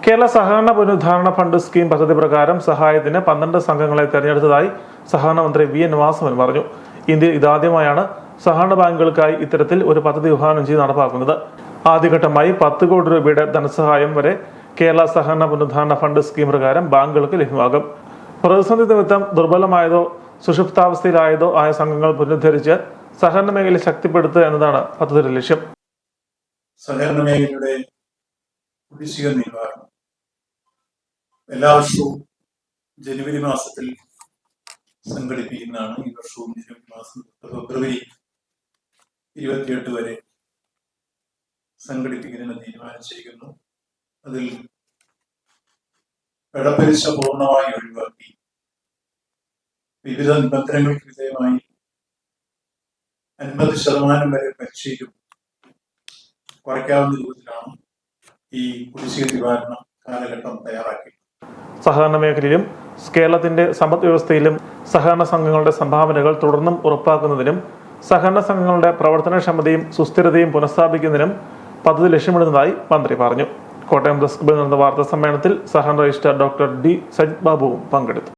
കേരള സഹകരണ പുനരുദ്ധാരണ fund scheme പദ്ധതി പ്രകാരം സഹായത്തിന് 12 സംഘങ്ങളെ തെരഞ്ഞെടുത്തതായി സഹകരണ മന്ത്രി വി.എൻ. വാസവൻ പറഞ്ഞു. ഇന്ത്യയിൽ ഇതാദ്യമായാണ് സഹകരണ ബാങ്കുകൾക്കായി ഇത്തരത്തിൽ ഒരു പദ്ധതി വിഭാവനം ചെയ്ത് നടപ്പാക്കുന്നത്. ആദ്യഘട്ടമായി 10 കോടി രൂപയുടെ ധനസഹായം വരെ കേരള സഹകരണ പുനരുദ്ധാരണ ഫണ്ട് സ്കീം പ്രകാരം ബാങ്കുകൾക്ക് ലഭ്യമാകും. പ്രതിസന്ധി നിമിത്തം ദുർബലമായതോ സുഷുപ്താവസ്ഥയിലായതോ ആയ സംഘങ്ങൾ പുനരുദ്ധരിച്ച് സഹകരണ മേഖല ശക്തിപ്പെടുത്തുക എന്നതാണ് പദ്ധതിയുടെ ലക്ഷ്യം. സഹകരണ മേഖലയുടെ കുടിശ്ശിക നിവാരണം എല്ലാ വർഷവും ജനുവരി മാസത്തിൽ സംഘടിപ്പിക്കുന്നതാണ്. ഈ വർഷവും ജനുവരി മാസം ഫെബ്രുവരി 28 വരെ സംഘടിപ്പിക്കുന്നതിന് തീരുമാനിച്ചിരിക്കുന്നു. അതിൽ കടപ്പലിശ പൂർണ്ണമായി ഒഴിവാക്കി വിവിധ നിബന്ധനകൾക്ക് വിധേയമായി 50% വരെ പലിശയും കുറയ്ക്കാവുന്ന രൂപത്തിലാണ് ഈ കുടിശ്ശിക നിവാരണ കാലഘട്ടം തയ്യാറാക്കി. സഹകരണ മേഖലയിലും കേരളത്തിന്റെ സമ്പദ് വ്യവസ്ഥയിലും സഹകരണ സംഘങ്ങളുടെ സംഭാവനകൾ തുടർന്നും ഉറപ്പാക്കുന്നതിനും സഹകരണ സംഘങ്ങളുടെ പ്രവർത്തനക്ഷമതയും സുസ്ഥിരതയും പുനഃസ്ഥാപിക്കുന്നതിനും പദ്ധതി ലക്ഷ്യമിടുന്നതായി മന്ത്രി പറഞ്ഞു. കോട്ടയം പ്രസ് ക്ലബ്ബിൽ നടന്ന വാർത്താ സമ്മേളനത്തിൽ സഹകരണ രജിസ്ട്രാർ ഡോക്ടർ ഡി സജിത് ബാബുവും പങ്കെടുത്തു.